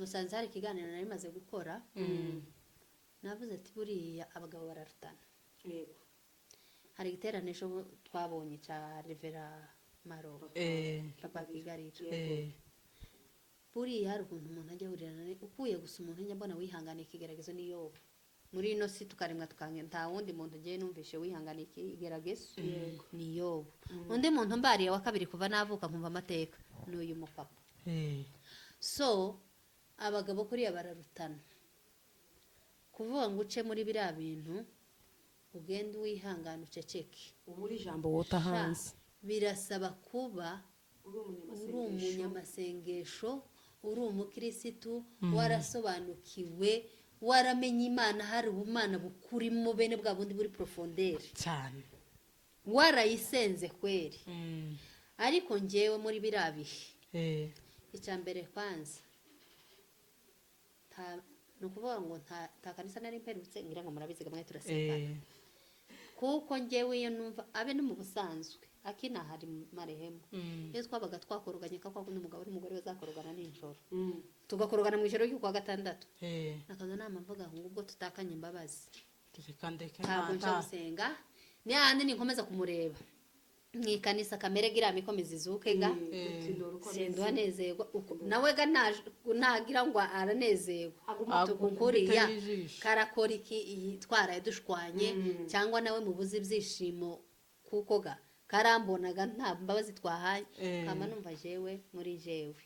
musanze hari ikiganiro nari maze gukora navuze ati buriya abagabo bararutana yego hari igiteraniro twabonye cya Rivera Maro papa Kigarira buriya hari ukuntu umuntu ajya hurirana ukuye gusa umuntu njya mbona wihangana ikigeragezo niyo muri ino si tukaremwa tukange nta wundi muntu ngiye numvishe wihangana ikigeragezo ni Yobu undi muntu mbariye wa kabiri kuva navuka nkumva amateka n'uyu mupapa so abagabo kuriya bararutana kuvuga ngo uce muri biriya bintu ugende wihangana uceceke uburi ijambo wota hanze birasaba kuba uri umunyamasengesho uri umukirisitu warasobanukiwe waramenye Imana hari ubumana bukurimo bene bwa bundi buri profondere cyane warayisenze kweri ariko ngewe muri biriya bihe icya mbere kwanza ni ukuvuga ngo nta kanisa nari mperutse ngira ngo murabiziga mwe turasengana kuko ngewe iyo numva abe no mu busanzwe akina hari marehemu iyo twabaga twakoroganye kako n'umugabo n'umugore bazakorogana n'injoro tugakorogana mu ijoro ry'ukwa gatandatu nakaza nama mvuga ngo ubwo tutakanye imbabazi ntabwo nje gusenga ni handi ninkomeza kumureba mwikanisa kamere gira mikomeza izukega sendwa nezerwa nawe ga nagira ngo aranezerwa tukuriya karakora iki yitwara yadushwanye cyangwa nawe mubuze ibyishimo kuko ga karambonaga nta mbabazi twahaye kama numva jewe muri jewe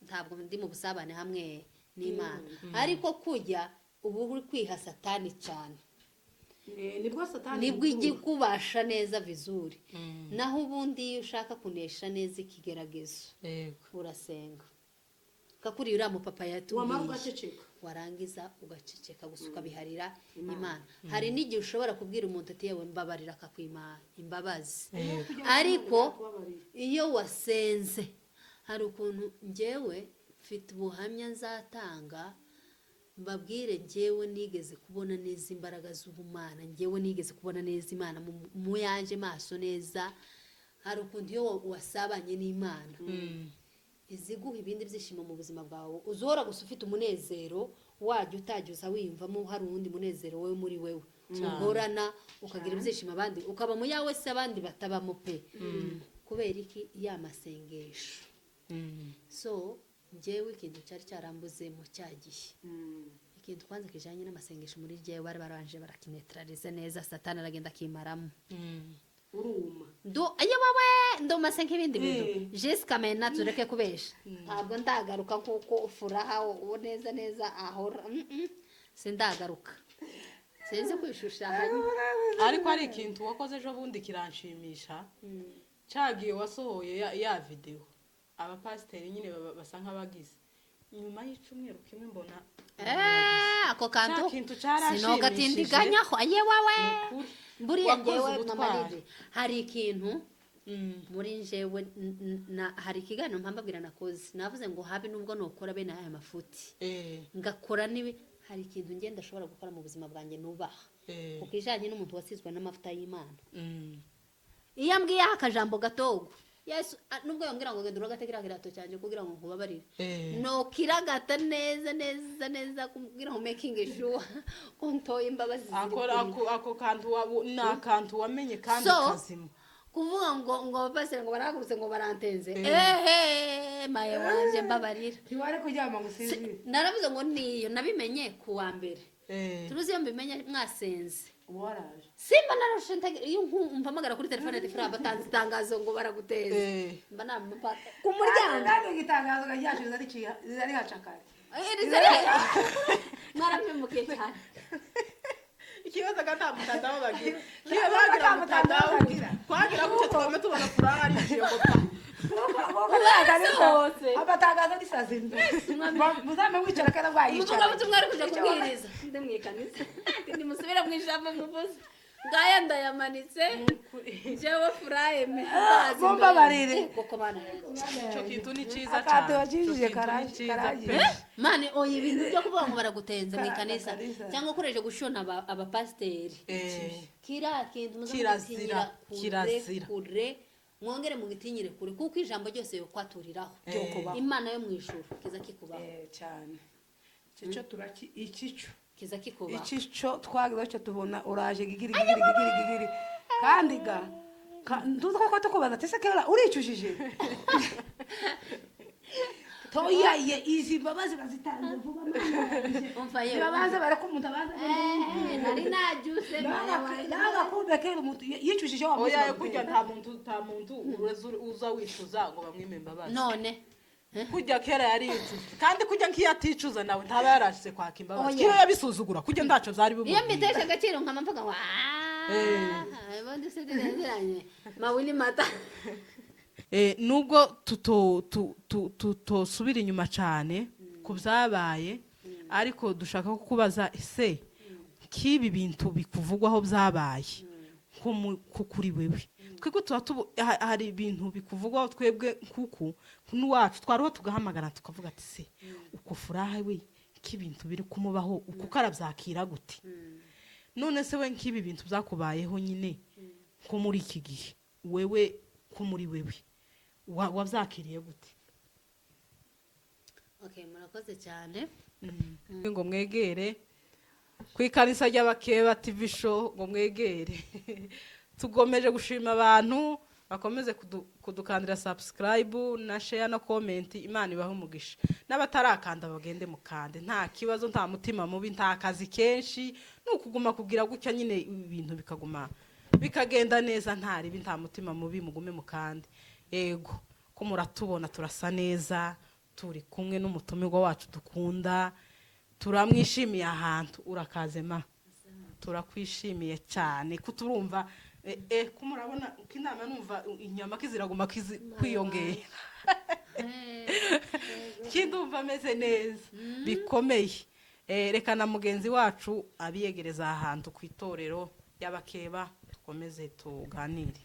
ntabwo ndi mu busabane hamwe n'Imana ariko kujya ubu uri kwiha satani cyane nibwo igikubasha neza vizuri naho ubundi iyo ushaka kunesha neza ikigeragezo urasenga kakuri uriya mupapa yatumiye warangiza ugaceceka gusa ukabiharira Imana hari n'igihe ushobora kubwira umuntu ati yewe mbabarira akakwima imbabazi ariko iyo wasenze hari ukuntu njyewe mfite ubuhamya nzatanga mbabwire njyewe nigeze kubona neza imbaraga z'ubumana njyewe nigeze kubona neza Imana mu yanje maso neza hari ukuntu iyo wasabanye n'Imana iziguha ibindi byishimo mu buzima bwawe uzora gusa ufite umunezero wajya utajuza wiyumvamo hari uwundi munezero wewe muri wewe uhorana ukagira ibyishimo abandi ukaba mu yawe se abandi batabamo pe kubera iki ya masengesho so njyewe ikintu cyari cyarambuze mu cyagihe ikintu kwanza kijanye n'amasengesho muri jewe bari baranje barakinetralize neza satani aragenda kimaramo uruma ayo wawe masenga ibindi bintu Jessica mena tureke kubesha ntabwo ndagaruka kuko furaha neza neza ahora sindagaruka senze kwishushanya ariko ari ikintu wakoze ejo bundi kiranshimisha cyagiye wasohoye ya video abapasiteri nyine basa nk'abagize nyuma y'icumweru kimwe mbona ako kantu sinogatindiganyaho aye wawe buriya njyewe mamarire hari ikintu muri njyewe hari ikiganiro mpambabwira nakoze navuze ngo habe nubwo nokora bene aya mafuti ngakora nibi hari ikintu ngenda ashobora gukora mu buzima bwanjye nubaha ukijanye n'umuntu wasizwe n'amavuta y'Imana iyo ambwiye akajambo gatogo Yesu nubwo yambwira ngo gendura gatekera kirato cyanje kugira ngo nkubabarire no kiragata neza kugira ngo making sure kontoye imbabazi ako kantu nakantu wamenye kandi kazima kuvuga ngo basere ngo baragurutse ngo barantenze maye wanje mbabarira ntiware kuryama ngo sinzi naravuze ngo niyo nabimenye kuwa mbere turuzi iyo mbimenye mwasenze waraje simba narashe iyo mpamagara kuri telefone de fraba tanzi tangazo ngo baraguteza mba nampa ku muryango kandi gitangazo gajyashije zari hacakare mwarampemuke cyane ikibazo gatamutadaho bagira kiyo bagira mutadaho kwagira kucyo twame tubona furaha ari cyo abatangaza disazinda muzame mwicara kana bayicara muvuga butumwa ari kuja kubwiriza ndemwikanisa ndi musubira mu ijambo muvuze ngaya ndayamanitse jewe furahe mbazi mbabarire koko bana cyo kintu ni ciza cyane akate wajije karaje mane oyi ibintu byo kuvuga ngo baragutenze mu kanisa cyangwa ukoreje gushona abapasiteri kira kintu kirazira kure mwongere mugitinyire kure kuko ijambo ryose yo kwaturiraho imana yo mu ijuru kiza kikubaho cyane cyo turaki ikico kiza kikubaho ikico twagize cyo tubona uraje gigiri kandi ga nduza ko tukubaza tese kera uricujije toya ye izi babazi bazitanze vuba umva yewe babaza barakumuntu abaza nari najuse naga kumbe kera umuntu yicujije wa oya kujya nta muntu uza wicuza ngo bamwime imbabazi none kujya kera yari yicuje kandi kujya nkiyaticuza nawe ntaba yarashise kwaka imbabazi kiyo yabisuzugura kujya ndaco zari bumwe iyo mitesha agaciro nkama mvuga wa bondi se dinaziranye mawili mata nubwo tutosubira inyuma cyane ku byabaye ariko dushaka kukubaza ese kibi bintu bikuvugwaho byabaye ko kuri wewe twebwe hari ibintu bikuvugwaho twebwe kuko n'uwacu twariho tugahamagara tukavuga ati se uko furaha we k'ibintu biri kumubaho uko karabyakira gute none se we nk'ibi bintu byakubayeho nyine ko muri iki gihe wewe ko muri wewe wabyakiriye gute murakoze cyane ngo mwegere ku ikanisa ry'abakeba TV show ngo mwegere tugomeje gushima abantu bakomeze kudukandira subscribe na share na comment imana ibaho umugisha n'abatarakanda bagende mukande nta kibazo nta mutima mubi nta kazi kenshi n'ukuguma kugira gutya nyine ibintu bikagenda neza nta ribi nta mutima mubi mugume mukande yego ko muratubona turasa neza turi kumwe n'umutumirwa wacu dukunda turamwishimiye ahantu urakazema turakwishimiye cyane kuturumva ko murabona kinama numva inyama kiziraguma kwiyongera kindumva ameze neza bikomeye reka na mugenzi wacu abiyegereza ahantu ku itorero y'abakeba tukomeze tuganire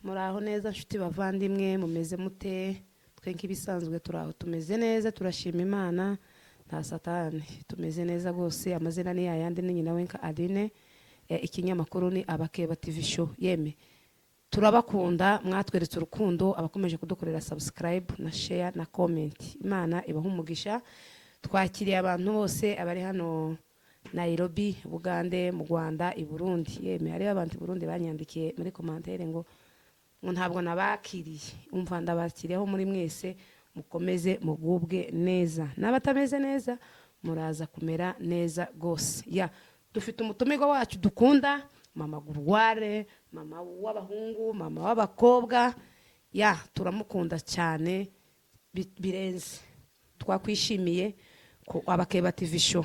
muraho neza nshuti bavandimwe mumeze mute twe nk'ibisanzwe turaho tumeze neza turashima imana nta satani tumeze neza rwose amazina ni yayandi ni nyina wenka Aline ikinyamakuru ni abakeba TV show yeme turabakunda mwatweretse urukundo abakomeje kudukorera subscribe na share na comment imana ibaha umugisha twakiriye abantu bose abari hano Nairobi Bugande mu Rwanda i Burundi yeme hari abantu i Burundi banyandikiye muri commentaire ngo ntabwo nabakiriye umva ndabakiriyeho muri mwese mukomeze mugubwe neza n'abatameze neza muraza kumera neza gose ya dufite umutumirwa wacu dukunda mama Gurware mama w'abahungu mama w'abakobwa ya turamukunda cyane birenze twakwishimiye ko abakeba TV show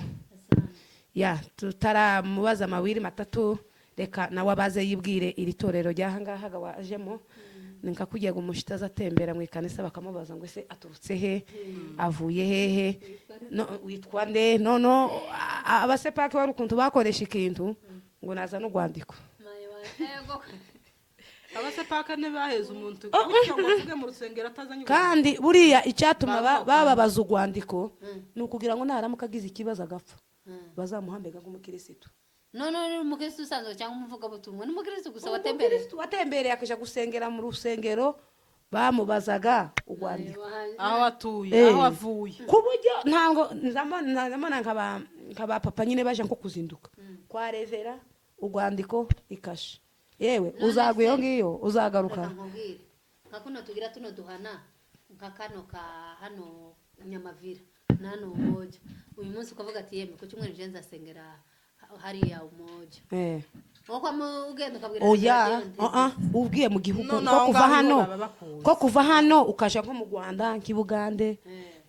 ya tutaramubaza amawiri matatu reka nawe abaze yibwire iri torero ryahangahaga wajemo ninka kujya gumushitaza atembera mu ikanisa bakamubaza ngo ese aturutse he avuye hehe no witwa nde no abasepake barukuntu bakoresha ikintu ngo naza no gwandiko abasepake ne baheza umuntu gutyo ngo tuge mu rusengero atazanye kandi buriya icyatuma bababaza ugwandiko nukugira ngo naramuka agize ikibazo agapfa bazamuhambega nk'umukirisitu none umukristo usanzwe cyangwa umuvuga butumwa n'umukristo gusa watembereye akaja gusengera mu rusengero bamubazaga ugwandiko aho atuye aho avuye kuburyo ntango ndamona nkaba papa nyine baje nko kuzinduka kwa revera ugwandiko ikasha yewe uzagwiyo ngiyo uzagaruka nka kuno tugira tuno duhana nka kano ka hano Nyamavira nano moja uyu munsi ukavuga ati yeme ku cyumweru je nzasengera hariya umoja wako ugenda ukabwira oya ubwiye mu gihugu ko kuva hano ukaja nko mu Rwanda nk'Ibugande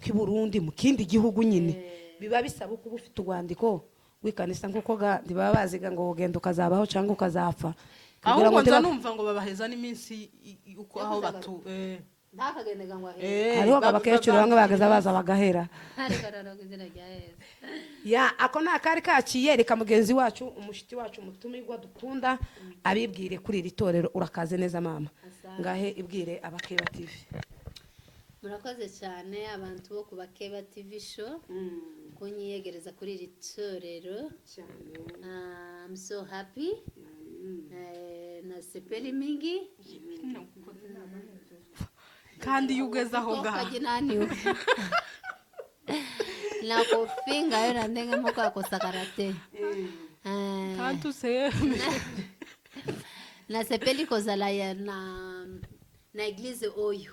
nk'Iburundi mu kindi gihugu nyine biba bisaba kuba ufite urwandiko wikanisa nkuko baba baziga ngo ugenda ukazabaho cyangwa ukazapfa kugira ngo numva ngo babaheza n'iminsi uko aho batu ndakagendega ngo hariho abakecuru bamwe bagaza baza bagahera ya ako nakari kaciye reka mugenzi wacu umushiti wacu mutumirwa dukunda abibwire kuri iri torero urakaze neza mama ngahe ibwire abakeba TV murakoze cyane abantu bo kubakeba TV show kunyiyegereza kuri iri torero I'm so happy na sepeli mingi kandi iyo ugeze aho ngaho kajinaniwe na kofinga yo nandenge moko akosa karate kandi useme na sepeli kozala ya na eglise oyo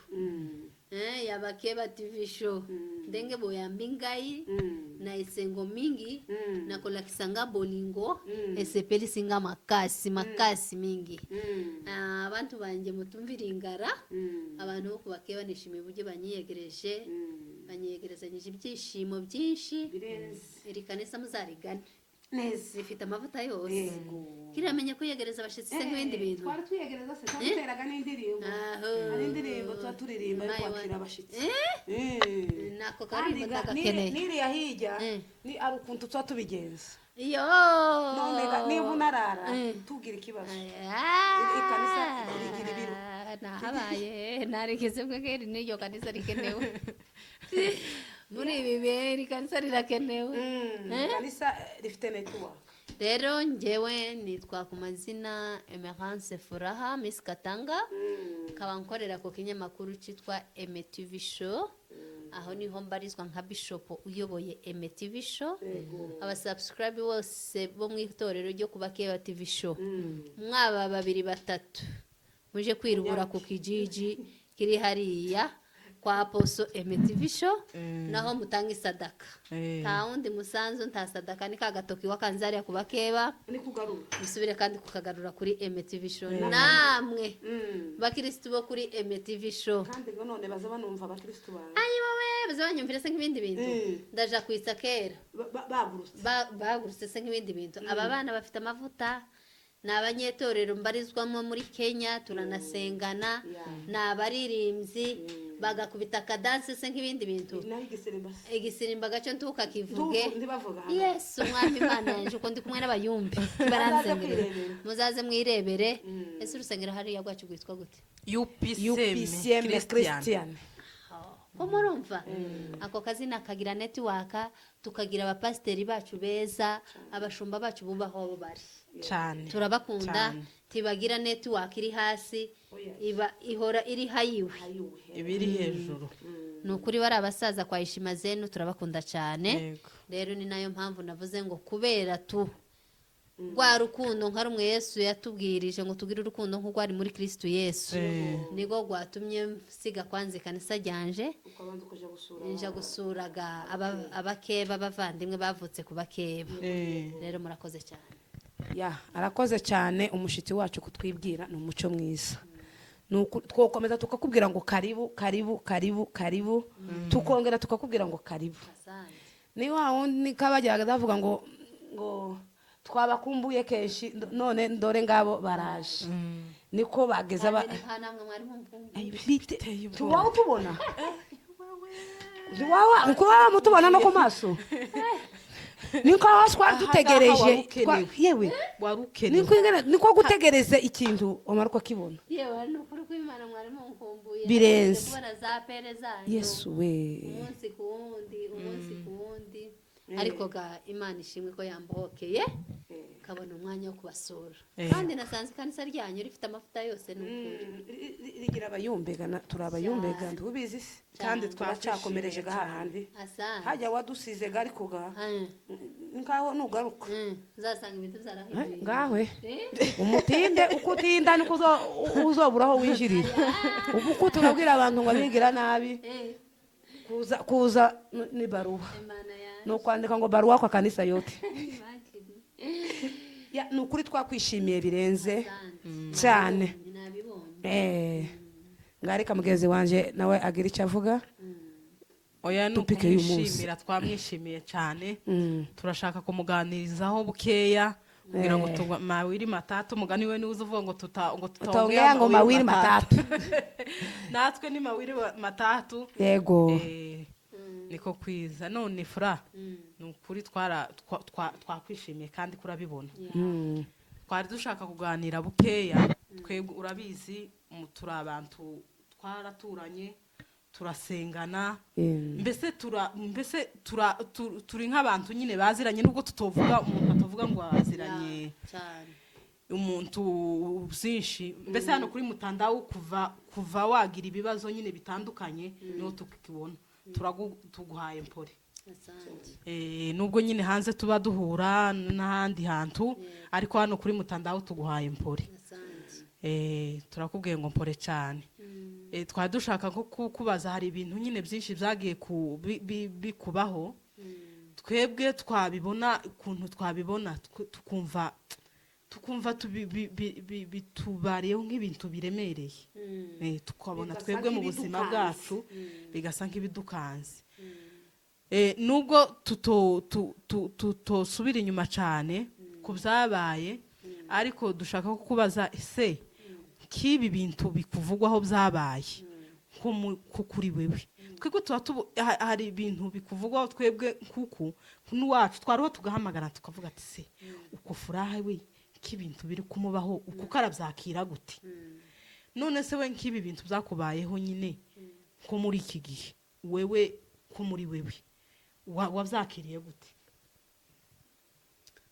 yabakeba TV show ndenge boyambi ngai na esengo mingi nakolakisanga bolingo esepeli singa makasi mingi abantu banje mutumvira ingara abantu bo kubakeba nishimiye buje banyiyegerezanyije ibyishimo byinshi iri kanisa muzarigane neza ifite amavuta yose kiramenye kwiyegereza abashitsi se n'ibindi bintu twari twiyegereza se twateraga n'indirimbo tuba turirimba kwakira abashitsi nako karimbo ndagakeneye niriya hirya ni ari ukuntu tuba tubigenza iyo none niba unarara tugira ikibazo ikanisa rigira ibiro nahabaye narigeze mbwegeri n'iryo kanisa rikenewe muri ibi bihe iri kanisa rirakenewe kanisa rifite network rero njyewe nitwa ku mazina Emerance Furaha Miss Katanga nkaba nkorera ku kinyamakuru cyitwa MTV Show aho niho mbarizwa nka bishop uyoboye MTV Show abasubscribe bose bo mu itorero ryo kubakeba TV Show mwaba 2-3 muje kwirubura ku kijiji kiri hariya kwa Apostle MTV Show naho mutanga isadaka nta wundi musanzu nta sadaka ni kagatoki wakanzari kubakeba ni kugarura musubire kandi kukagarura kuri MTV Show namwe bakristo bo kuri MTV Show kandi none baza banumva abakristo bawe ayi wowe bazabanyumvira se nk'ibindi bintu ndaja kwitsa kera bagurutse se nk'ibindi bintu aba bana bafite amavuta n'abanyetorero mbarizwamo muri Kenya turanasengana n'abaririmbyi bagakubita kadanse se nk'ibindi bintu igisimba gace ntuka kivuge Yesu mwami Imana yanje uko ndi kumwe n'abayumbi baranzengere muzaze mwirebere ese urusengero hariya rwacu gwitwa gute UPCM Christian ko murumva ako kazina kagira network tukagira abapasteri bacu beza abashumba bacu bubaho abo bari cyane turabakunda tibagira network iri hasi iba ihora iri hayiwe ibiri hejuru nukuri bari abasaza kwa Ishima Zenu turabakunda cyane rero ni nayo mpamvu navuze ngo kubera tu rwa rukundo nka rumwe Yesu yatubwirije ngo tugire urukundo nk'uko ari muri Kristo Yesu nigo rwatumye siga kwanze kanisa ryanje nja gusuraga abakeba bavandimwe bavutse ku bakeba rero murakoze cyane arakoze cyane umushitsi wacu kutwibwira ni umuco mwiza twokomeza tukakubwira ngo karibu tukongera tukakubwira ngo karibu ni wa wundi kabajyaga davuga ngo twabakumbuye kenshi none ndore ngabo baraje niko bageza tuwaho tubona tuwaho mutubona no ku maso niko twari dutegereje yewe niko gutegereza ikintu omara uko kibona yewe n'ukuri kw'Imana mwari munkumbuye birenze kubona za pere zanyu Yesu we umunsi ku wundi ariko ga Imana ishimwe ko yambokeye kabona umwanya wo kubasura kandi nasanze kanisa ryanyu rifite amafuta yose n'ukuri rigira abayumbega turabayumbega ndubizi kandi twacakomereje gahahandi hajya wadusize gari kuga ngaho nugaruka uzasanga ibintu byarahinduye ngawe umutinde ukutinda niko uzoburaho winjirira ubu ko turabwira abantu ngo abigira nabi kuza ni baruwa no kwandika ngo baruwa kwa kanisa yote nukuri twakwishimiye birenze cyane ngarika mugenzi wanje nawe agira icyo avuga oya nukumwishimira twamwishimiye cyane turashaka kumuganirizaho bukeya kugira ngo mawiri matatu mugani we niwe uvuga ngo tutongera ngo mawiri matatu natwe ni mawiri matatu yego niko kwiza none fura nukuri twakwishimiye kandi kurabibona twari dushaka kuganira bukeya twebwe urabizi turi abantu twaraturanye turasengana mbese turi nk'abantu nyine baziranye nubwo tutovuga umuntu atavuga ngo aziranye umuntu byinshi mbese hano kuri mutandao kuva wagira ibibazo nyine bitandukanye niho tukibona tuguhaye mpore nubwo nyine hanze tuba duhura n'ahandi hantu ariko hano kuri mutandao tuguhaye mpore turakubwiye ngo mpore cyane twari dushaka nko kukubaza hari ibintu nyine byinshi byagiye bikubaho twebwe twabibona ukuntu twabibona tukumva bitubariyeho nk'ibintu biremereye tukabona twebwe mu buzima bwacu bigasa nk'ibidukanze nubwo tutosubira inyuma cyane ku byabaye ariko dushaka kukubaza ese k'ibi bintu bikuvugwaho byabaye nko kuri wewe twebwe hari ibintu bikuvugwaho twebwe kuko n'uwacu twariho tugahamagara tukavuga ati se uko furaha we k'ibintu biri kumubaho uko karabyakira gute none se we nk'ibi bintu byakubayeho nyine ko muri iki gihe wewe ko muri wewe wabyakiriye gute?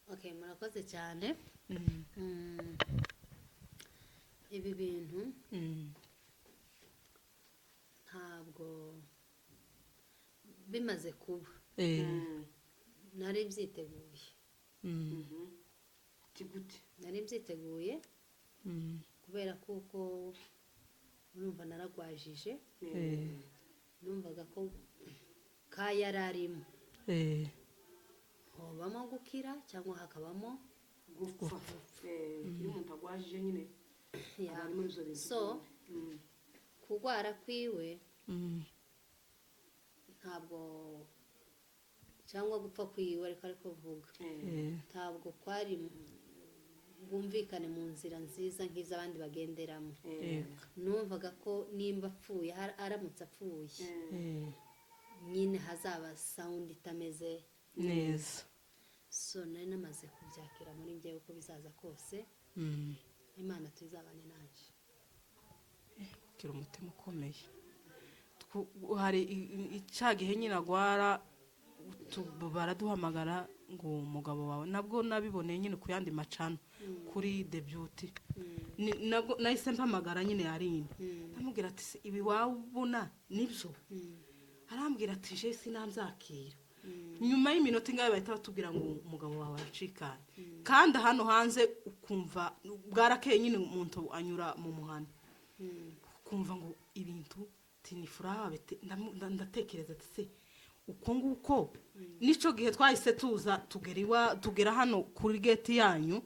Okay, murakoze cyane. Ibi bintu ntabwo bimaze kuba nari byiteguye nari byiteguye kubera kuko urumva naragwajije numvaga ko kayararimo hobamo gukira cyangwa hakabamo gupfa iyo umuntu agwajije nyine so kugwara kwiwe ntabwo cyangwa gupfa kwiwe ariko kuvuga ntabwo kwari bwumvikane mu nzira nziza nk'iz'abandi bagenderamo numvaga ko nimba apfuye aramutse apfuye nyine hazaba sound itameze neza so nari namaze kubyakira muri njyewe uko bizaza kose imana tuzabane naje kira umutima ukomeye hari icagihe nyine agwara baraduhamagara ngo umugabo wawe nabwo nabiboneye nyine ku yandi macano kuri The Beauty nabwo nahise mpamagara nyine yarine ndamubwira ati ibi wabona nibyo arambwira ati je sinabyakira nyuma y'iminota ingahe bahita batubwira ngo umugabo wawe aracikanye kandi hano hanze ukumva bwarakeye nyine umuntu anyura mu muhanda ukumva ngo ibintu tini furaha ndatekereza ati se uko nguko nico gihe twahise tuza tugera hano kuri gate yanyu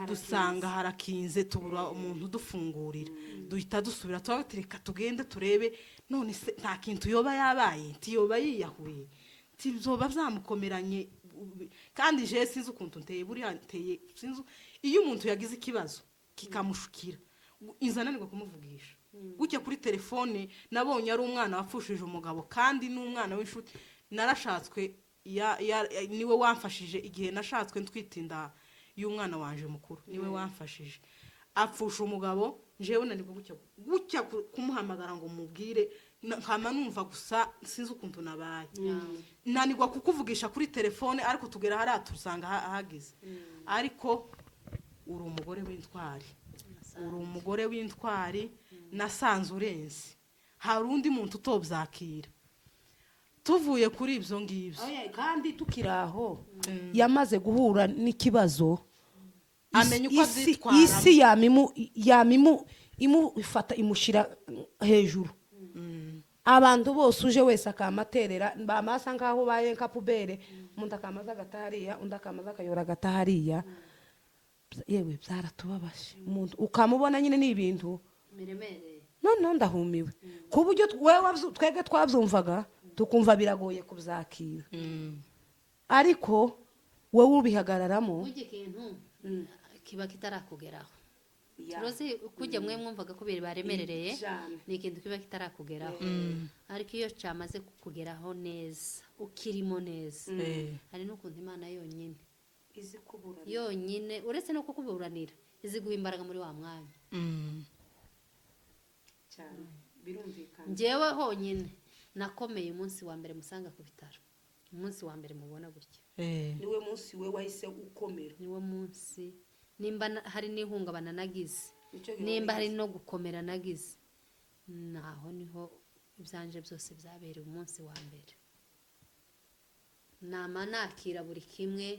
dusanga harakinze tubura umuntu dufungurira duhita dusubira twabatereka tugende turebe none se nta kintu yoba yabaye tiyoba yiyahuye tizoba byamukomeranye kandi je sinzi ukuntu nteye buriya nteye sinzi iyo umuntu yagize ikibazo kikamushukira inzananirwa kumuvugisha gucye kuri telefone nabonye ari umwana wapfushije umugabo kandi n'umwana w'inshuti narashatswe niwe wamfashije igihe nashatswe ntwitinda y'umwana wanje mukuru niwe wamfashije apfusha umugabo jewe nanirwa gucya kumuhamagara ngo mubwire nkama numva gusa sinzi ukuntu nabaye nanirwa kukuvugisha kuri telefone ariko tugera hari atusanga hagize ariko uri umugore w'intwari nasanze urenze hari undi muntu utobyakira tuvuye kuri ibyo ngibyo kandi tukiraho yamaze guhura n'ikibazo amenya uko azitwara isi imufata imushira hejuru abantu bose uje wese akamaterera bamasa ngaho baye nkapubere umuntu akamaza agatahariya undi akamaza akayora agatahariya yewe byaratubabashe umuntu ukamubona nyine n'ibintu biremereye none ndahumiwe ku buryo twebwe twabyumvaga tukumva biragoye kubyakira ariko wowe ubihagararamo ikintu kiba kitarakugeraho turozi kujya mwe mwumvaga ko biri baremerereye ni ikintu kiba kitarakugeraho ariko iyo cyamaze kukugeraho neza ukirimo neza hari n'ukuntu Imana yonyine izi kuburana yonyine uretse no kukuburanira izi guha imbaraga muri wa mwanya cyane birumvikana njyewe honyine nakomeye umunsi wa mbere musanga ku bitaro umunsi wa mbere mubona gutya niwe munsi we wahise ukomera niwe munsi nimba hari n'ihungabana nagize, nimba hari no gukomera nagize, naho niho ibyanje byose byabereye umunsi wa mbere. Nama nakira buri kimwe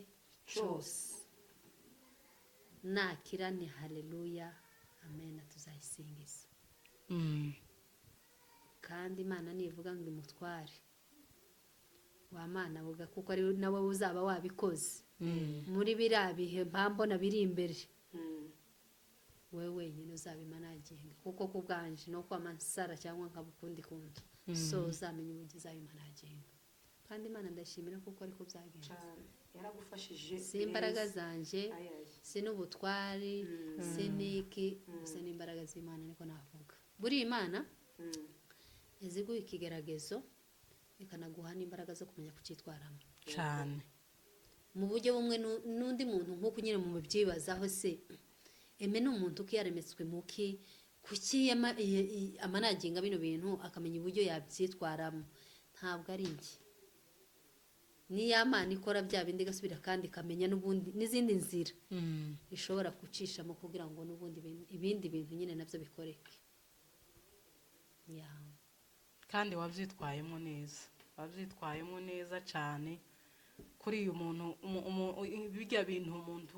cyose, nakira ni haleluya, amen, tuzayisingiza. Kandi Imana nivuga ngo imutware, wa mana vuga kuko ari nawe uzaba wabikoze muri biriya bihe mbambona biri imbere. Wewe wenyine uzabimanaginga, kuko kubwanje no kwamansara cyangwa nkabukundi kundi, so uzamenye uburyo uzabimanaginga. Kandi Imana ndashimira kuko ariko byagenze, yaragufashije. Si imbaraga zanje, si n'ubutwari, si niki, gusa n'imbaraga z'Imana niko navuga. Buri Imana iziguye ikigeragezo ikanaguha n'imbaraga zo kumenya kucyitwaramo cyane, mu buryo bumwe n'undi muntu nk'uko nyine mu byibazaho se eme ni umuntu ukiyaremetswe muki kuki amanaginga bino bintu akamenya uburyo yabyitwaramo. Ntabwo ari njye, ni Imana ikora bya bindi gasubira kandi ikamenya n'ubundi n'izindi nzira ishobora gucishamo kugira ngo n'ubundi ibindi bintu nyine nabyo bikoreke. kandi wabyitwayemo neza cyane kuri uyu muntu. Bijya bintu umuntu,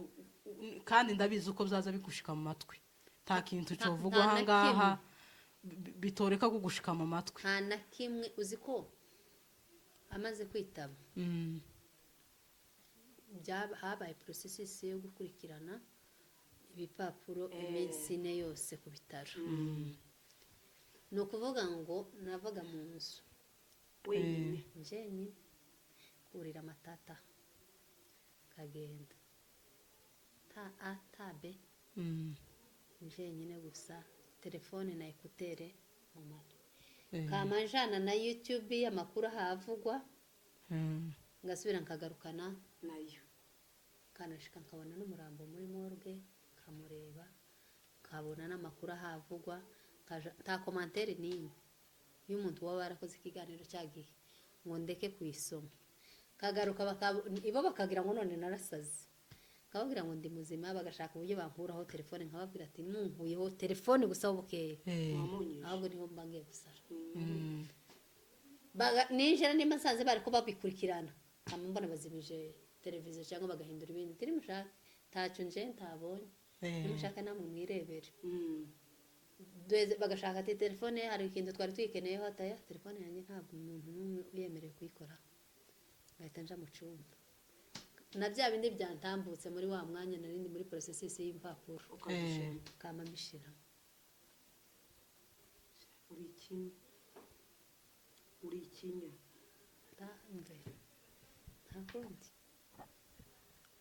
kandi ndabizi uko byaza bigushika mu matwi, nta kintu covugwa aha ngaha bitoreka kugushika mu matwi. Nta na kimwe. Uzi ko amaze kwitaba habaye processes yo gukurikirana ibipapuro iminsi ine yose ku bitaro. Ni ukuvuga ngo navaga mu nzu wenyine njyenyine, kurira amatata kagenda tabe njyenyine gusa, telefone na ekutere mu matwi, kamanjana na YouTube amakuru ahavugwa, ngasubira nkagarukana nayo, kanashika nkabona n'umurambo muri morgue kamureba, nkabona n'amakuru ahavugwa, nta commentaire n'imwe y'umuntu waba warakoze ikiganiro cyagihe ngo ndeke kuyisoma. Kagaruka ibo bakagira ngo none narasaze, kababwira ngo ndi muzima, bagashaka uburyo bankuraho telefone, nkababwira ati munkuyeho telefone gusa bukeye, ahubwo niho mba ngiye gusara. Ninjira nimba nsanze bari ko babikurikirana, mbona bazimije televiziyo cyangwa bagahindura ibintu, tiri mushaka ntacyo nje ntabonye, nimushaka namwe mwirebere. Bagashaka ati telefone hari ikintu twari tuyikeneyeho, ataya telefone yanjye ntabwo umuntu n'umwe uyemerewe kuyikora, ngahita nja mu cyumba. Na bya bindi byantambutse muri wa mwanya narindi muri processes y'impapuro kama mishira. uri ikinya ntakundi.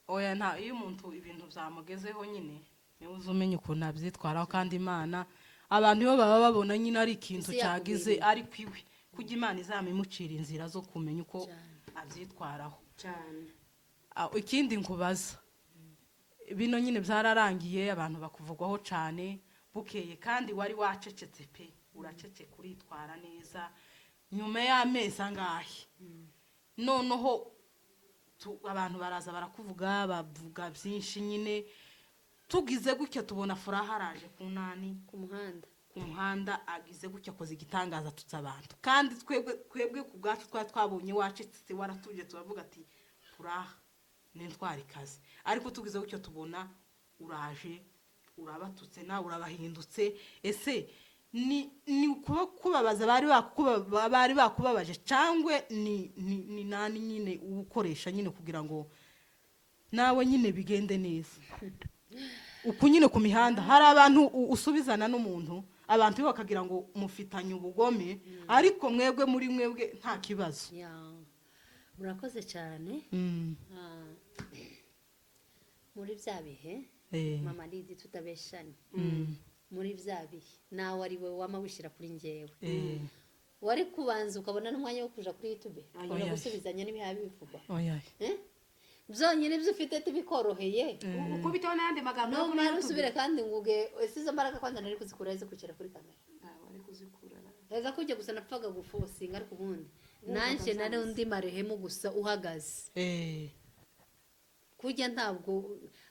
Oya iyo umuntu ibintu byamugezeho nyine niwe uzumenya ukuntu abyitwaraho. kandi Imana, abantu iyo baba babona nyine ari ikintu cyagize ari kwiwe, kujya Imana izamimucira inzira zo kumenya uko abyitwaraho cyane. Ikindi nkubaza, bino nyine byararangiye abantu bakuvugwaho cyane bukeye, kandi wari wacecetse pe, uraceceka uritwara neza. Nyuma y'amezi angahe noneho abantu baraza barakuvuga, bavuga byinshi nyine, tugize gutya tubona Furaha araje ku muhanda agize gutya akoze igitangaza tutse abantu, kandi twebwe ku bwacu twabonye wacecetse waratuje, turavuga ati Furaha n'intwari kazi. Ariko tugize gutya tubona uraje urabatutse nawe urabahindutse. Ese ni kubabaza bari bakubabaje cyangwa ni nani nyine ukoresha nyine kugira ngo nawe nyine bigende neza? Uku nyine ku mihanda hari abantu usubizana n'umuntu, abantu bakagira ngo mufitanye ubugome, ariko mwebwe muri mwebwe nta kibazo. Murakoze cyane. Muri bya bihe mama Lidi tutabeshanye, muri bya bihe nawe ari we wama wishyira kuri njyewe, wari kubanza ukabona n'umwanya wo kuja kuri YouTube gusubizanya n'ibihaye bivugwa byonyine ibyo ufite tubikoroheye, uko bitewe n'andi magambo no mara usubire kandi nguge esizo mbaraga kwanza nari kuzikura izo kwicara kuri kamera, wari kuzikura eza kujya gusa napfaga gufosinga, ariko ubundi nanje nari undi marehemu gusa uhagaze. kujya ntabwo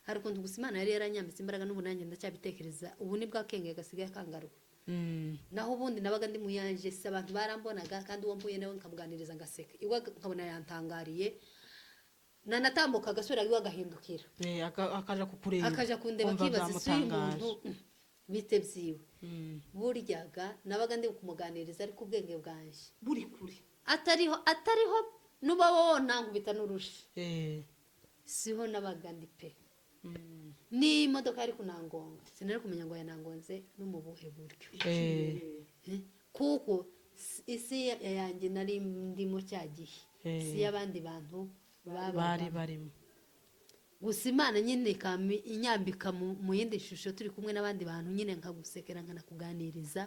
hari ukuntu gusa Imana yari yaranyambitse imbaraga n'ubu nanjye ndacyabitekereza ubu ni bwa kenge gasigaye kangaruka naho ubundi nabaga ndi muyanje se abantu barambonaga kandi uwo mpuye nawe nkamuganiriza ngaseka iwe nkabona yantangariye nanatambuka agasubira iwe agahindukira akaja kukureba akaja kundeba kibaza isi y'umuntu bite byiwe buryaga nabaga ndi kumuganiriza ariko ubwenge bwanje buri kure atariho nuba wowe nankubita n'urushi siho nabaga ndi pe ni imodoka yari kunangonga sinari kumenya ngo yanangonze no mu buhe buryo kuko isi yanjye nari ndimo cyagihe si y'abandi bantu bari barimo gusa Imana nyine inyambika mu yindi shusho turi kumwe n'abandi bantu nyine nkagusekera nkanakuganiriza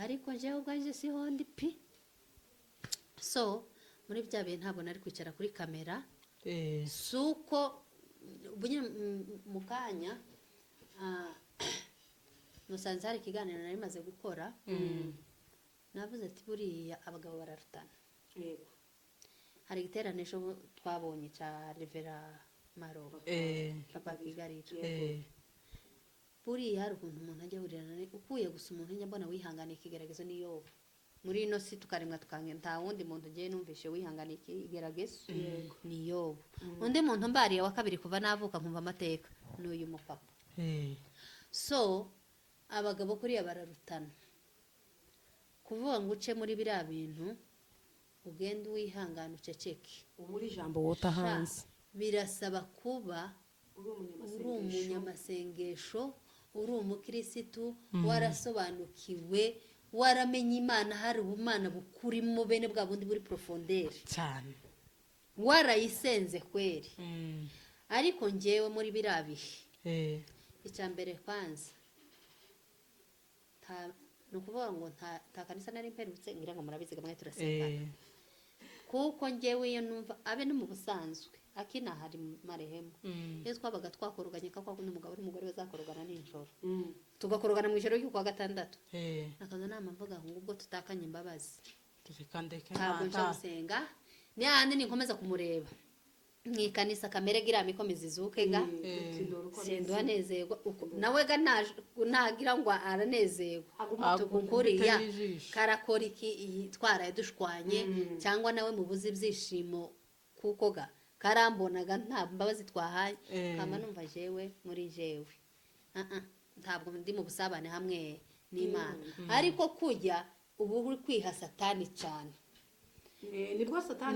ariko njyewe ubwanjye siho ndi pi so muri bya bihe ntabwo nari kwicara kuri kamera suko mu kanya musanze hari ikiganiro nari maze gukora navuze ati buriya abagabo bararutana hari igiterane ejo twabonye cya Revera Maro papa Kigarira buriya hari ukuntu umuntu ajya ahurirana ukuye gusa umuntu njya mbona wihanganiye ikigeragezo ni Yobu muri ino si tukaremwa tukange nta wundi muntu ngiye numvishe wihanganiye ikigeragezo ni Yobu undi muntu mbariye wa kabiri kuva navuka nkumva amateka n'uyu mupapa so abagabo kuriya bararutana kuvuga ngo uce muri biriya bintu ugende wihangana uceceke muri ijambo wota hanze birasaba kuba uri umunyamasengesho uri umukirisitu warasobanukiwe waramenye Imana hari ubumana bukurimo bene bwa bundi buri profondeur cyane warayisenze kweri ariko njyewe muri birabihe icya mbere kwanza ni ukuvuga ngo nta kanisa nari mperutse ngira ngo murabiziga mwe turasengana kuko njyewe iyo numva abe no mu busanzwe akina hari marehemu iyo twabaga twakoroganye kakwa n'umugabo n'umugore bazakorogana nijoro tugakorogana mu ijoro y'ukwa gatandatu nakaza nama mvuga ngo ubwo tutakanye imbabazi ntabwo nje gusenga ni handi ninkomeza kumureba mwikanisa kamere gira mikomeza izuke ga sendo anezerwa nawe ga nagira ngo aranezerwa tukukuriya karakora iki twara yadushwanye cyangwa nawe mubuze ibyishimo kuko ga karambonaga nta mbabazi twahaye kama numva jewe muri jewe ntabwo ndi mu busabane hamwe n'Imana ariko kujya ubu uri kwiha satani cyane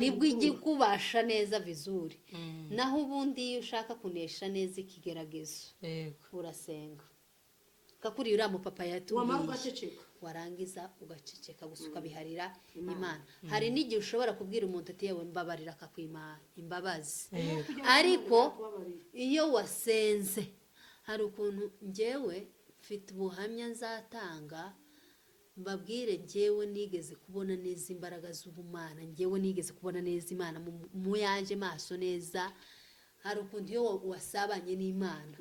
nibwo igikubasha neza vizuri naho ubundi iyo ushaka kunesha neza ikigeragezo urasenga kakuri uriya mupapa yatumiye warangiza ugaceceka gusa ukabiharira Imana hari n'igihe ushobora kubwira umuntu ati yewe mbabarira akakwima imbabazi ariko iyo wasenze hari ukuntu njyewe mfite ubuhamya nzatanga mbabwire njyewe nigeze kubona neza imbaraga z'ubumana njyewe nigeze kubona neza Imana mu yanje maso neza hari ukuntu iyo wasabanye n'Imana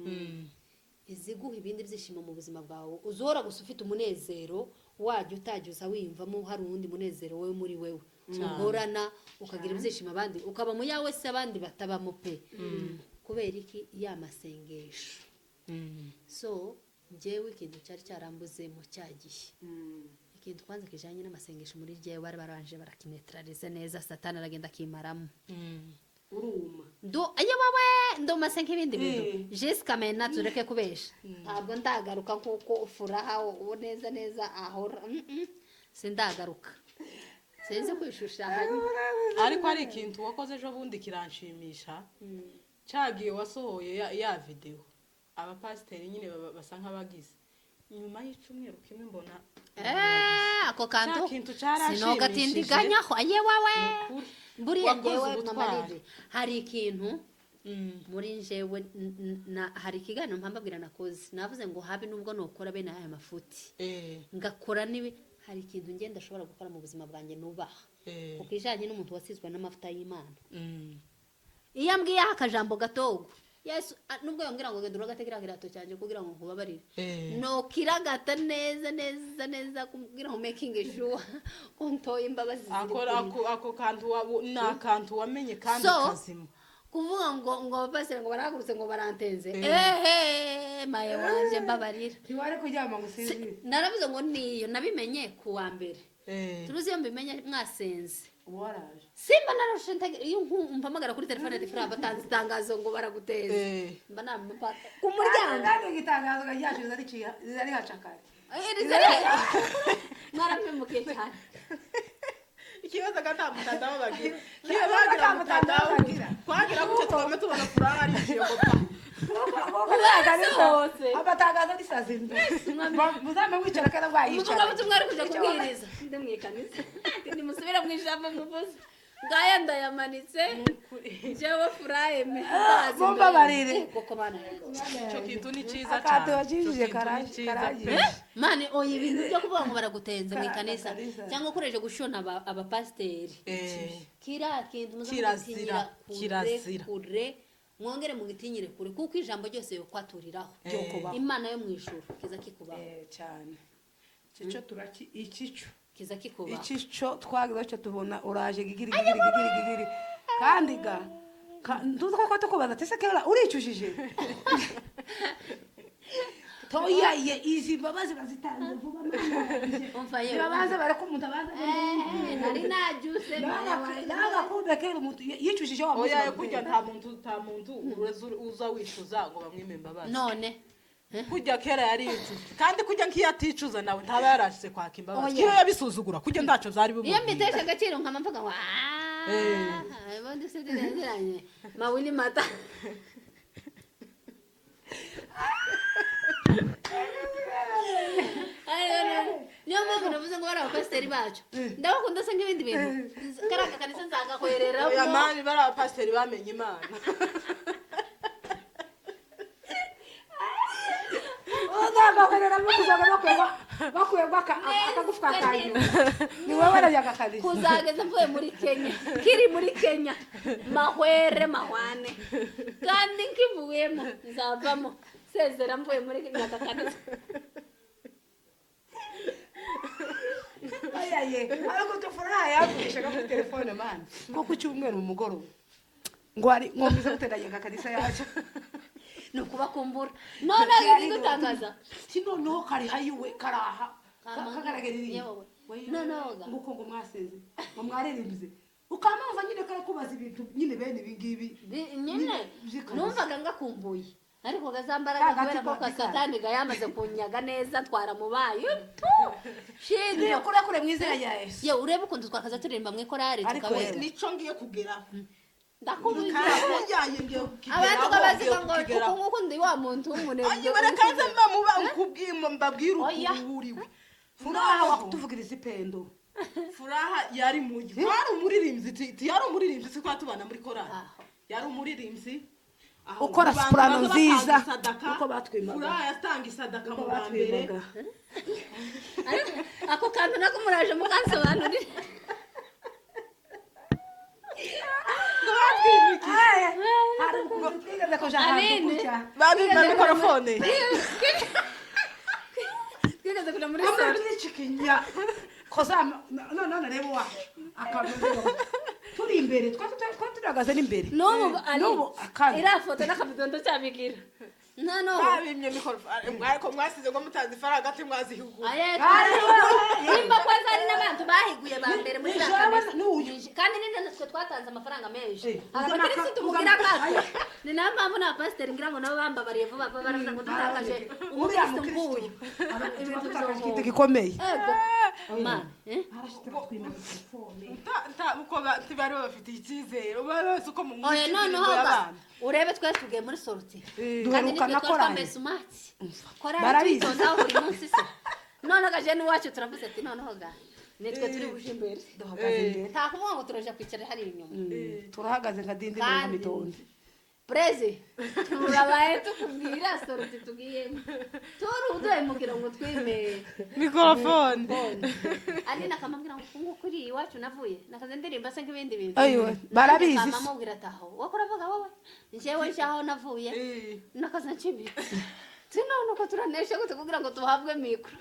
iziguha ibindi byishimo mu buzima bwawe uzora gusa ufite umunezero wajya utajuza wiyumvamo hari uwundi munezero wewe muri wewe uhorana ukagira ibyishimo abandi ukaba mu yawe se abandi batabamo pe kubera iki ya masengesho so njyewe ikintu cyari cyarambuze mu cyagihe ikintu kwanza kijanye n'amasengesho muri jewe bari baranje barakinetralize neza satani aragenda akimaramo uruma ayewawe ndomasenga ibindi bintu Jessica mena tureke kubesha ntabwo ndagaruka kuko furaha neza neza ahora sindagaruka senze kwishushanya ariko ari ikintu wakoze ejo bundi kiranshimisha cyagiye wasohoye ya video abapasiteri nyine basa nk'abagize nyuma y'icumweru kimwe mbona ako kantu sinogatindiganya ho ayewawe buriya njyewe mamarije hari ikintu muri njyewe hari ikiganiro mpambabwira nakoze navuze ngo habe nubwo nokora bene aya mafuti ngakora nibi hari ikintu ngenda ashobora gukora mu buzima bwanjye nubaha kuko ijanye n'umuntu wasizwe n'amavuta y'Imana iyo ambwiye akajambo gatogo Yesu nubwo yongera ngo genda uragategera kirato cyanje kugira ngo nkubabarire no kiragata neza neza neza kugira ngo making sure unto imbabazi ako kantu nakantu wamenye kandi kazima kuvuga ngo base ngo barahagurutse ngo barantenze maye wanje mbabarira ntiwari kuryama ngo usinzire naravuze ngo niyo nabimenye ku wa mbere turuzi iyo mbimenye mwasenze waraje simba narushinta iyo mpamagara kuri telefone ati fraba tanze itangazo ngo baraguteza mba nampa ku muryango kandi igitangazo gajyashize ari hacakare mwarampemukiye cyane ikibazo gata mutandao bagira kibagira mutandao kwagira gute twame tubona furaha ari ikiyogopa abatangazo ni sazinda muzame mwicara kana bwayicara muvuga mutu mwari kuja kubwiriza ndi mwikanisa ndi musubira mu ijambo muvuze ngaya ndayamanitse jewe furahe me bomba barire koko bana cyo kintu ni ciza cyane akato wajije karaje mane oyi ibintu byo kuvuga ngo baragutenze mu ikanisa cyangwa ukoreje gushona abapasteri kira kintu kirazira kure mwongere mu gitinyire kure kuko ijambo ryose yo kwaturiraho imana yo mwishuru kiza kikubaho cyane cico turaki ikico kiza kikubaho ikico twagize cyo tubona uraje gigiri kandi ga nduza ko tukubaza tese kera uricujije toyaye izi babazi bazitanze vuba umfaye babaza bare ko umuntu abaza nari najuse naga kuda kera umuntu yicujije wa oya kujya nta muntu uza wishuza ngo bamwime imbabazi none kujya kera yari yicuje kandi kujya nkiyaticuza nawe ntaba yarashise kwaka imbabazi kiyo yabisuzugura kujya ndaco zari bimu iyo mbitesha agaciro nkamamvuga ngo bondi se diranye mawini mata niyo mpamvu navuze ngo bari abapasiteri bacu ndabakunda se nk'ibindi bintu karaga kanisa nzagakwerera oya mani bari abapasiteri bamenye imana uzagakorera mukuzaga bakwegwa akagufwa kanyu ni wowe warajyaga kabiri kuzageza mvuye muri Kenya kiri muri Kenya mahwane kandi nkivuyemo nzavamo sezera mvuye muri Kenya kanisa ayaye ariko tufuraha yavugisha kuri telefone man ko ku cyumweru mu mugoroba ngo ari nkomeza guteranya kanisa yacu no kuba kumbura none ngigutangaza sino no kari hayiwe karaha kagaragirira yewe nonoga nguko ngo mwaseze ngo mwarerembize ukamava nyine karakubaza ibintu nyine bene ibingibi nyine numvaga ngakumbuye ariko gazambaraga kubera ko satani gayamaze kunyaga neza twaramubaye shinde kure mwizera ya Yesu ye urebe ukuntu twakaza turirimba mwe korari tukabera nico ngiye kugera ndakubuye kujyanye ngiye kugera abantu babaziga ngo kuko nguko ndi wa muntu w'umunebwe ayi barakaza muba ukubwimo mbabwira ukuriwe furaha wakutuvugiriza ipendo furaha yari mugi yari umuririmbyi yari umuririmbyi siko tubana muri korari yari umuririmbyi ukora soprano nziza uko batwimaga furaha yatanga isadaka mu bambere ako kantu nako muraje mukansobanurira hari ukuntu twigeze ko jana kukucha babi mikrofone twigeze kuja muri sale turichikinya koza no rebo wa akavuga turi imbere twaturagaze n'imbere n'ubu ira foto n'akabidondo cyabigira no babimye mikrofone ariko mwasize ngo mutanze faranga ati mwazihugura nimba kwaza ari n'abantu bahiguye ba mbere muri zakamesa kandi ninde natwe twatanze amafaranga menshi abakirisitu mugira kaje ni namba na pastor ngira ngo nabo bamba bariye vuba baravuga ngo tutakaje umukristo mbuye ibintu bitakaje gikomeye man uko bari bafite icyizere bose uko mu oya noneho urebe twese tugiye muri sorti kandi nitwe twambaye sumati barabitondaho buri munsi se none gaje n'iwacu turavuze ati noneho ga nitwe turi buje imbere nta kuvuga ngo turaje kwicara hari inyuma turahagaze nka dindi mu mitonde Prezi turabaye tukubwira sorti tugiyemo turuduye mugira ngo twime mikrofone ari nakamambwira ngo kuri iwacu navuye nakaze ndirimba se nk'ibindi bintu ayo barabizi mama mubwira taho wakoravuga wowe njewe cyaho navuye nakaze ncibitse sinone ko turanesha gute kugira ngo tuhabwe mikro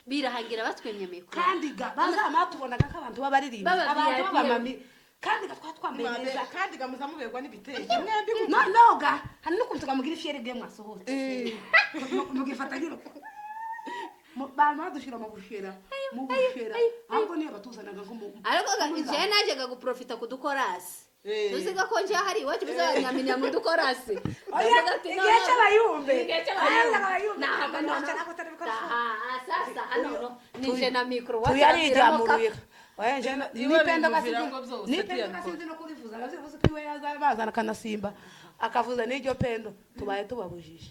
birahangira batwemye mikro kandi ga bazama tubonaga ko abantu babaririmba abantu bamami kandi twambaye neza kandi gamuza muberwa n'ibitenge noga hari n'ukuntu tukamugira ifiyeri bwe mwasohotse mugifata nk'iro badushira mu bushera ahubwo niyo batuzanaga nko mu ariko je najyaga guprofita kudukorasi tuziga ko nje hari iwacu bizabanyaminya mu dukorasi igihe cy'abayumbe sasa hano nije na mikro tuyarijamuruye nipenda kasinzi no kurivuza arazivuze ko iwe yazabazana kanasimba akavuza n'iryo pendo tubaye tubabujije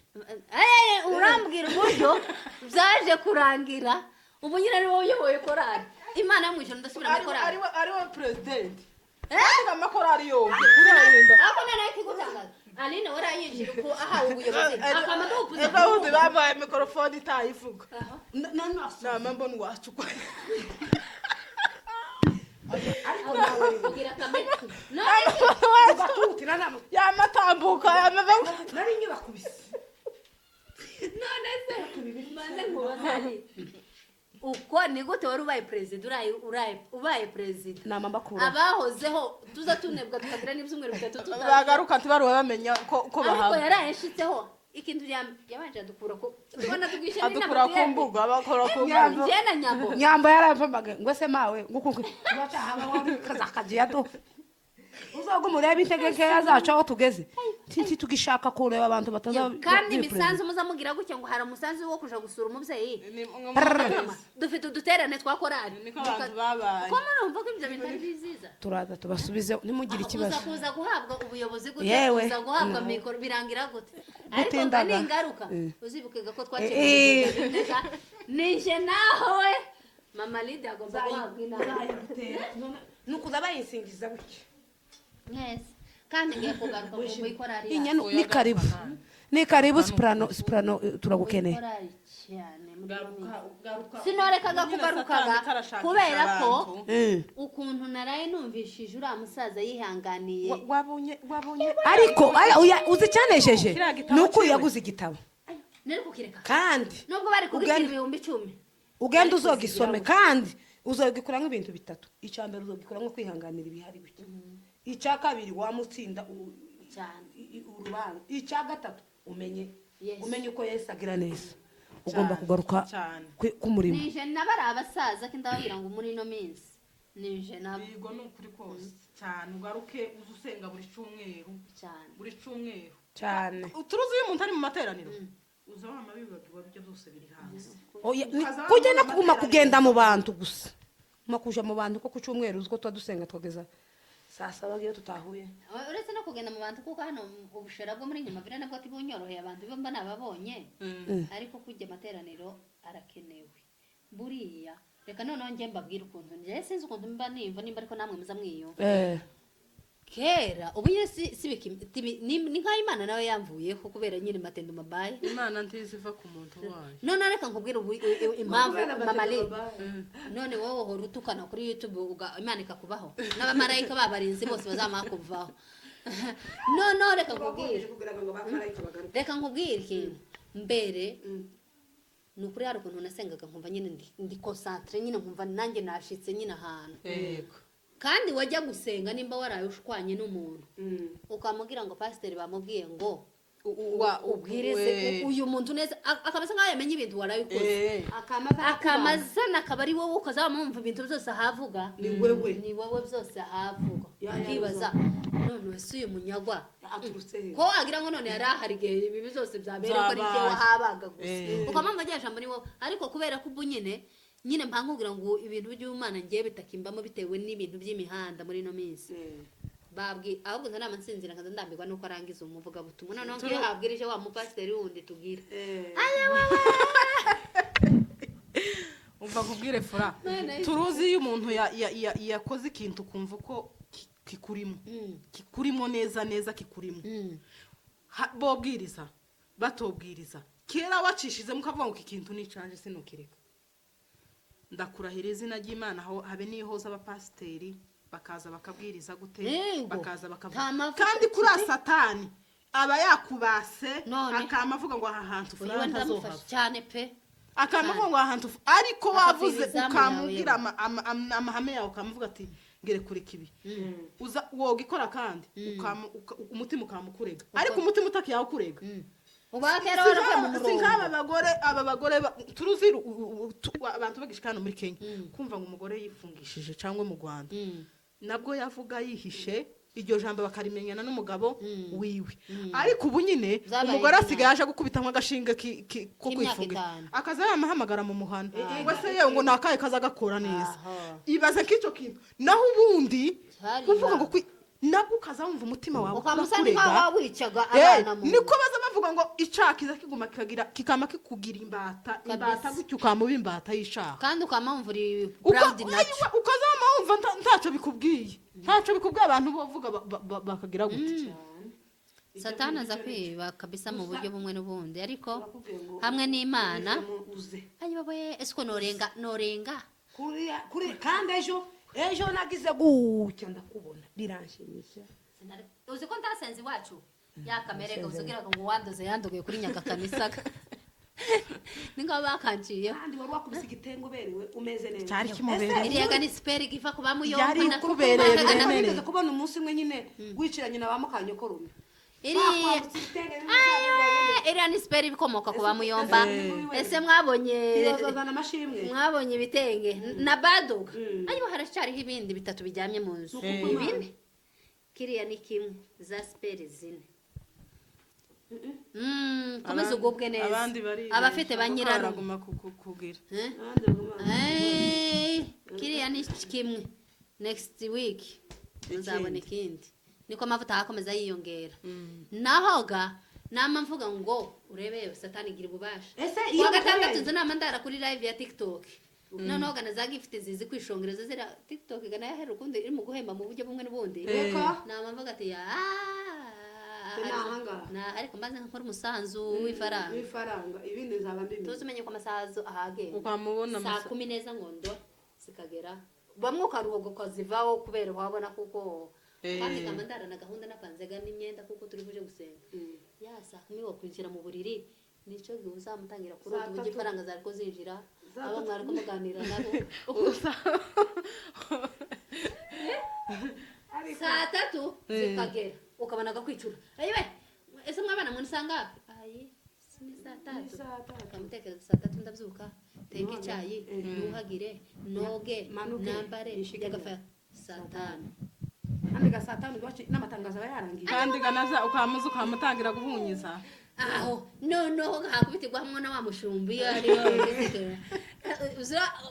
urambwira uburyo byaje kurangira ubu nyine ari wowe uyoboye korari imana yo mu ijoro ndasubira mu korari ari we president kandi amakorari yombi urayenda ako nene kigutangaza Aline warayinjira ko ahawe ubuyobozi akamado upuze ebahuze babaye mikrofone itayivuga nama mbona wacu kwa ariko nawe kugira kamera yamatambuka nari nyibakubise none se maze nkubazanye uko ni gute wari ubaye president ubaye president nama mbakura abahozeho tuza tunebwa tukagira n'ibyumweru bitatu bagaruka ntibaruwe bamenya ko bahawe ariko yarayashitseho ikintu yabanje adukura ko tubona tugishe adukura ku mbuga abakora ku mbuga nyambo yarapamaga ngo se mawe ngukunku bacahaba kazakajiya to uzoga murebe integeke yazacu aho tugeze tinti tugishaka kureba abantu bataza kandi imisanzu muzamugira gutya ngo hari umusanzu wo kuja gusura umuvyeyi dufite uduterane twa korari niko abantu babaye ko murumva ko ibyo bintu ari biziza turaza tubasubize nimugire ikibazo kuza guhabwa ubuyobozi gute kuza guhabwa mikoro birangira gute ariko ni ingaruka uzibukega ko twategereje neza nije nawe mama Lydia agomba guhabwa inama nukuza bayisingiza gutya neza kandi ngiye kugaruka mu ikorari ni karibu soprano turagukeneye sinorekaga kugarukaga kubera ko ukuntu naraye numvishije uriya musaza yihanganiye wabonye ariko uzi cyanesheje nuko yaguze igitabo kandi nubwo bari kugira 10,000 ugenda uzogisome kandi uzogikuramo ibintu bitatu icyambere uzogikuramo kwihanganira ibihari gutya icya kabiri wamutsinda cyane urubanza icya gatatu umenye uko Yesu agira neza ugomba kugaruka ku murimo nije nabari abasaza kindababwira ngo muri no minsi nije nabo yego nukuri kose cyane ugaruke uzusenga buri cyumweru cyane uturuzi uyu muntu ari mu materaniro uzabama bibagirwa byo byose biri hanze kugenda kuguma kugenda mu bantu gusa makuja mu bantu ko ku cyumweru uzko twadusenga twageza sasa bagiye tutahuye uretse no kugenda mu bantu kuko hano ubushera bwo muri nyuma bira nabwo tibunyoroheye abantu bimba nababonye ariko kujya materaniro arakenewe buriya reka noneho nge mbabwira ukuntu nje sinzi ukuntu mba nimva nimba ariko namwe muza mwiyo kera ubu nyine ni nka Imana nawe yamvuyeho kubera nyine matendo mabaye Imana ntiziva ku muntu wayo none reka nkubwira impamvu mama le none wowe uhora utukana kuri YouTube Imana ikakubaho n'abamarayika babarinzi bose bazamakuvaho none reka nkubwire ikintu mbere nukuri hari ukuntu nasengaga nkumva nyine ndi concentre nyine nkumva nanjye nashitse nyine ahantu yego kandi wajya gusenga nimba waraye ushwanye n'umuntu ukamubwira ngo pasiteri bamubwiye ngo ubwirize uyu muntu neza akamasa nkaho yamenye ibintu warabikoze akamazana akaba ari wowe ukazamumva ibintu byose ahavuga ni wowe byose ahavuga ukibaza none wese uyu munyagwa ko wagira ngo none yari ahari igihe ibi byose byabereye ko ari byo wahabaga gusa ukamwumva agiye ijambo ni wowe ariko kubera ko ubu nyine mpankubwira ngo ibintu by'Imana ngiye bitakimbamo bitewe n'ibintu by'imihanda muri no minsi babwi ahubwo nta namansinzira nkaza ndambirwa nuko arangiza umuvuga butumwa none ngiye habwirije wa mupasiteri wundi tugira umva kubwire fura turuzi iyo umuntu yakoze ikintu kumva ko kikurimo neza kikurimo bobwiriza batobwiriza kera wacishizemo ukavuga ngo ikintu nicanje sinukireka ndakurahira izina ry'Imana habe nihoza abapasiteri bakaza bakabwiriza gute bakaza bakavuga kandi kuri satani aba yakubase akamavuga ngo aha hantu fuyiwe ndamufasha cyane pe akamavuga ngo aha hantu ariko wavuze ukamubwira amahame yawe ukamuvuga ati ngere kure kibi uza woga ikora kandi umutima ukamukurega ariko umutima utakiyaho kurega ubakera waravuye mu murongo aba bagore turuzi abantu bagishikana muri Kenya kumva ngo umugore yifungishije cyangwa mu Rwanda nabwo yavuga yihishe iryo jambo bakarimenyana n'umugabo wiwe ariko ubu nyine umugore asigaye aje gukubitanwa agashinga ko kwifunga akaza yamahamagara mu muhanda wese yewe ngo nakaye kaza gakora neza ibaze k'icyo kintu naho ubundi kuvuga ngo nabwo ukazamva umutima wawe ukamusanga wicaga abana mu niko baza bavuga ngo icakiza kiguma kikama kikugira imbata gutyo ukamuba imbata y'ishaka kandi ukamamvura proud nacho ukazamumva ntaco bikubwiye abantu bavuga bakagira gute Satani aza kwiba kabisa mu buryo bumwe n'ubundi ariko hamwe n'Imana ayibaye esko norenga kuri kandi ejo nagize gutya ndakubona biranshimisha uzi ko ntasenzi wacu yakamereka uzugiraga ngo wandoze yandogoye kuri Nyagakanisa ningo bakanciye kandi wari wakubise igitengo berewe umeze neza cyari kimubereye iriyaga ni speri gifa kuba muyomba yari kubereye nageze kubona umunsi umwe nyine wiciranye na bamukanyo korume iriya ni speri bikomoka kuba muyomba ese mwabonye mwabonye ibitenge na badoga ariko haracyariho ibindi bitatu bijyamye mu nzu ibindi kiriya ni kimwe za speri zine komeza ugubwe neza abafite ba nyiraro kugira kiriya ni kimwe next week uzabona ikindi niko amavuta hakomeza yiyongera nahoga nama mvuga ngo urebe Satani gira ububasha wa gatandatu nzana mandara kuri live ya TikTok noneho gana zagifite zizi kwishongereza zira TikTok gana yahera ukundi iri mu guhemba mu buryo bumwe n'ubundi nama mvuga ati ariko mbanze nkora umusanzu w'ifaranga ibindi nzaba mbimye tuzumenye ko amasazo ahagenda ukamubona saa 10 neza ngondo sikagera bamwe ukaruhogo kazivaho kubera wabona kuko kandi kamandara na gahunda napanzega n'imyenda kuko turi buje gusenga saa 10 wakwinjira mu buriri nico uzamutangira kuri ubu ifaranga zariko zinjira aba mwari kumuganira nabo saa 3 zikagera ukabana gakwicura ayiwe ese mwabana mu nsanga sini saa 3 kamutekereza saa 3 ndabyuka teke icyayi nuhagire noge nambare yagafa saa 5 kandi ga saa 5 gwaci n'amatangazo yarangiye kandi ganaza ukamuza ukamutangira guhunyiza aho noneho hakubitirwa hamwe na wa mushumbi ariyo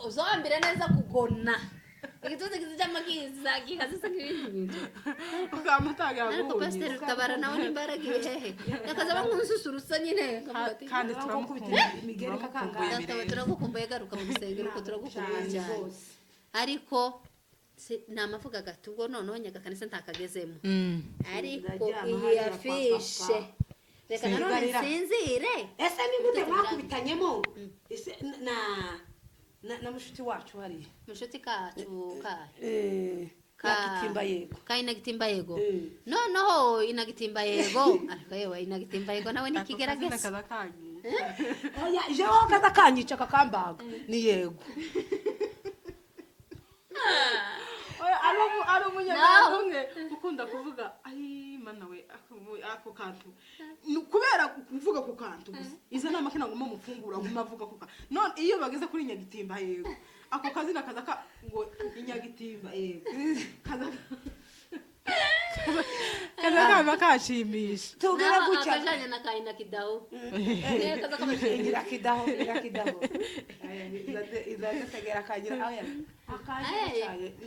uzambira neza kugona igituze kijamagiza kikazisa nk'ibindi bintu ukamutangira guhunyiza ariko pastor Rutabara nawe nimbaraga ibihehe yakaza bankunsusurutsa nyine kandi turamukubita imigeri kakanga turagukumbuye garuka mu rusengero ko turagukumbuye cyane ariko namavuga gato ubwo noneho Nyagakanisa ntakagezemo ariko iyi afishe reka nanone sinzire ese ni gute mwakubitanyemo ese na mushuti wacu hari mushuti kacu Inagitimba yego Inagitimba yego noneho Inagitimba yego ariko yewe Inagitimba yego nawe nikigerageza oya jewe kaza kanyica kakambaga ni yego ari umunyarwanda umwe ukunda kuvuga ayi mana we ako kantu kubera kuvuga ku kantu gusa izo nama kina ngo mufungura ngo mavuga ku kantu none iyo bageze kuri Nyagitimba yego ako kazina kaza ngo Inyagitimba yego kaza kama kashimisha tugera gucya akajanye na kaina kidaho kaza kama kingira kidaho izaje tegera kagira aya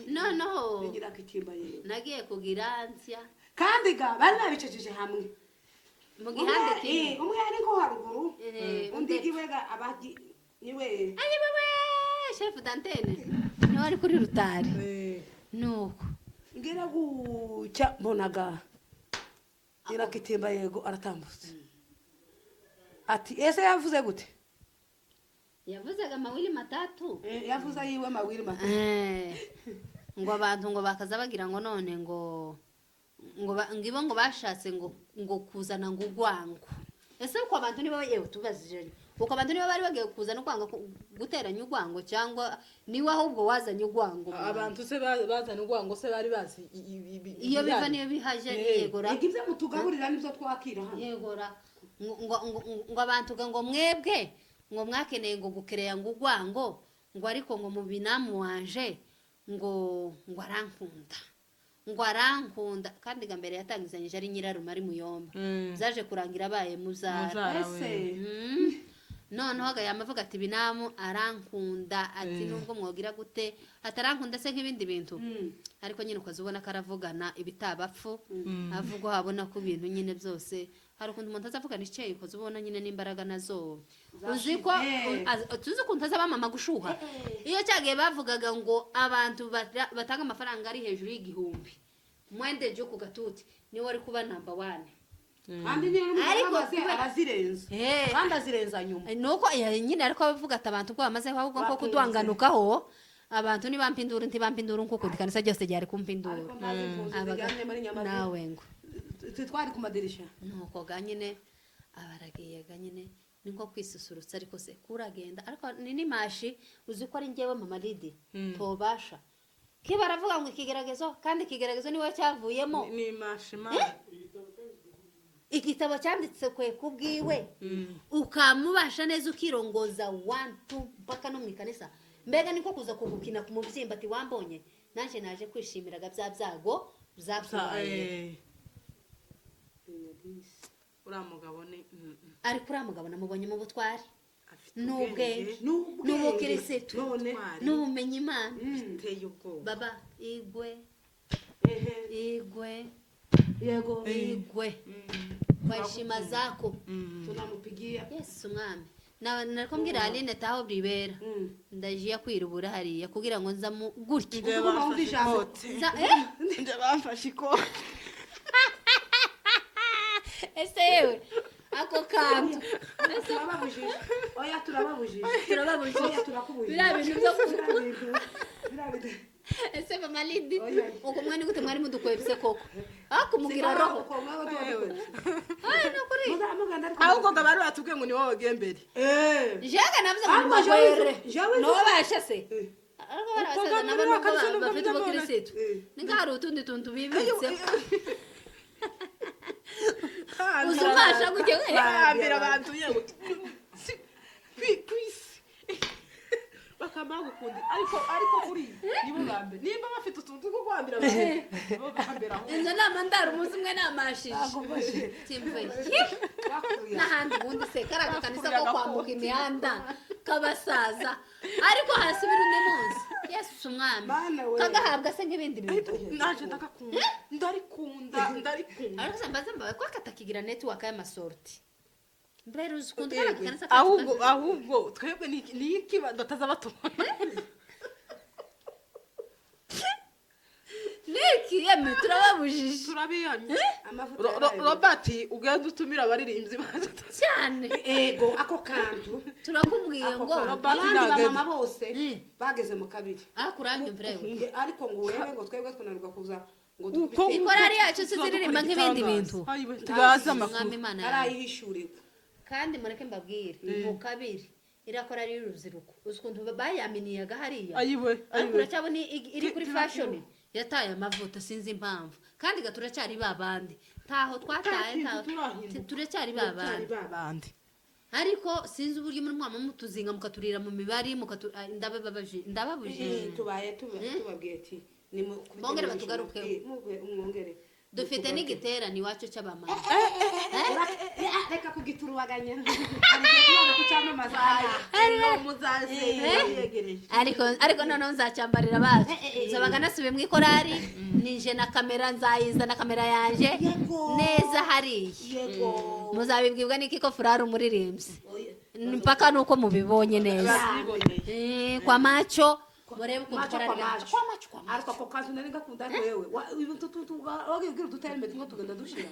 no ngira kitimba yego nagiye kugira ansya kandi ga bari nabicejeje hamwe mu gihande ki umwe ari ko haruguru undi giwega abaji niwe ayi baba chef d'antenne ni wari kuri rutari nuko ngira gucya mbonaga ngira kitimba yego aratambutse ati ese yavuze gute yavuzaga mawili matatu yavuza yiwe mawili matatu ngo abantu ngo bakaza bagira ngo none ngo ngibo ngo bashatse ngo kuzana ngo ugwango ese uko abantu nibo yewe tubazije kuko abantu niba bari bagiye kuzana urwango guteranya urwango cyangwa niwe ahubwo wazanye urwango abantu se bazana urwango se bari bazi iyo biva niyo bihaje yegora ibyo mutugaburira nibyo twakira hano yegora ngo abantu ngo mwebwe ngo mwakeneye ngo gukereya ngo urwango ngo ariko ngo mu binamu wanje ngo arankunda kandi ga mbere yatangizanyije ari nyirarume ari muyomba zaje kurangira abaye muzara noneho yamavuga ati binamu arankunda ati nubwo mwogira gute atarankunda se nk'ibindi bintu ariko nyine ukazubona ko aravugana ibitabapfu avuga habona ko ibintu nyine byose hari ukuntu umuntu azavugana icyayi ukazubona nyine n'imbaraga nazo uzi ko tuzi ukuntu azabamama gushuha iyo cyagiye bavugaga ngo abantu batanga amafaranga ari hejuru y'igihumbi mwende jo ku gatuti niwe wari kuba number 1 kandi niyo arazirenza kandi azirenza nyuma nuko nyine ariko bavuga ati abantu ubwo bamaze ahubwo ko kudwanganukaho abantu ntibampindura nkuko ndikanisa cyose ryari kumpindura nawe ngo twari ku madirisha nuko ganyine abaragiye ganyine ni nko kwisusurutsa ariko se kuragenda ariko ni nimashi uzi ko ari ngewe mama Lidi tobasha kibaravuga ngo ikigeragezo kandi ikigeragezo niwe cyavuyemo ni mashima igitabo cyanditse kwe kubwiwe ukamubasha neza ukirongoza 1 2 mpaka no mwikanisa mbega niko kuza kugukina ku mubyimba ati wambonye nanje naje kwishimiraga bya byago byapfuye uramugabo ni ari kuri amugabo namubonye mu butwari n'ubwenge n'ubukirisitu n'ubumenyi Imana iteye ubwoba baba igwe yego igwe kwa heshima zako tunamupigia Yesu mwami nakumbwira Aline taho bribera ndajiya kwirubura hariya kugira ngo nza gutya nde bamfashe ikote ese yewe ako kantu turababujije oya turababujije oya turakubujije bira bintu byo ese mama Lidi uko mwani gute mwari mudukwebse koko akumubwira roho ay no kuri ahubwo gabaru atubwiye ngo ni wowe gembere jaga navuze ngo magwere no basha se ariko barasaza nabano bafite ubukirisitu ningaru utundi tuntu bibitse uzubasha gute bambira abantu yewe kwisi bakamagukundi ariko kuri nibo gambe nimba bafite utuntu two kwambira abantu bakambera aho inzo namandara umunsi umwe namashije timve n'ahandi ubundi se karaga kanisa ko kwambuka imihanda kabasaza ariko hasubira undi munsi Yesu umwami kagahabwa se nk'ibindi bintu naje ndakakunda ndarikunda ariko sambaza mbaye ko katakigira network y'amasorti mbere uzukunda kanisa ahubwo twebwe ni iki batazabatuba niki yeme turababujije turabiyanye Robert ugenda utumira abaririmbyi cyane ego ako kantu turakubwiye ngo abandi bamama bose bageze mu kabiri akuramye mbere ariko ngo wewe ngo twebwe tunanirwa kuza ngo ikorari yacu ziririmba nk'ibindi bintu tubaza amakuru arayihishurira kandi mureke mbabwire mu kabiri irakora ari urubyiruko ukuntu bayaminiyaga hariya ariko uracyabona iri kuri fashion yataye amavuta sinzi impamvu kandi gaturacyari babandi taho twataye turacyari babandi ariko sinzi uburyo muri mwama mutuzinga mukaturira mu mibari ndababujije tubaye tubabwiye ati ni bongere batugaruke umwongere dufite n'igiterane iwacu cy'abamama reka kugiturubaganya ariko noneho nzacyambarira abacu nzabaga nasubiye mu ikorari nije na kamera nzayiza na kamera yanje neza hariya muzabibwirwa n'iki ko Furari umuririmbyi mpaka nuko mubibonye neza kwa macho murebe ukuntu kwa macho ariko ako kazi nari ngakunda wewe wabwira udutereme tumwe tugenda dushira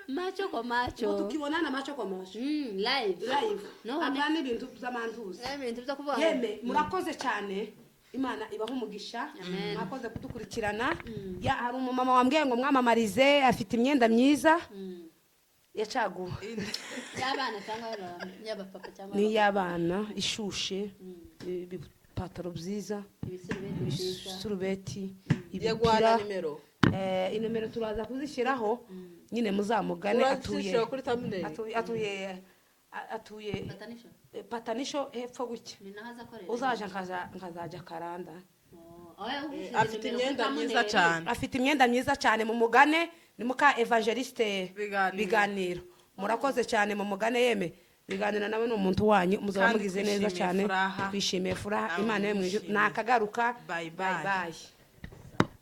macho kwa macho tukibonana macho kwa macho live no abana ibintu by'amantuzi ibintu byo kuvuga yeme murakoze cyane Imana ibaho umugisha mwakoze kudukurikirana hari umumama wambwiye ngo mwamamarize afite imyenda myiza ya caguwa y'abana cyangwa y'abapapa cyangwa ni y'abana ishushe ibipataro byiza ibisurubeti ibipira inomero turaza kuzishyiraho nyine muzamugane atuye patanisho hepfo gutya uzaje nkazajya karanda afite imyenda myiza cyane mu mugane ni muka evangeliste biganiro murakoze cyane mu mugane yeme biganira nawe ni umuntu wanyu muzaba mugize neza cyane twishimiye furaha imana yo mu ijuru nakagaruka bye bye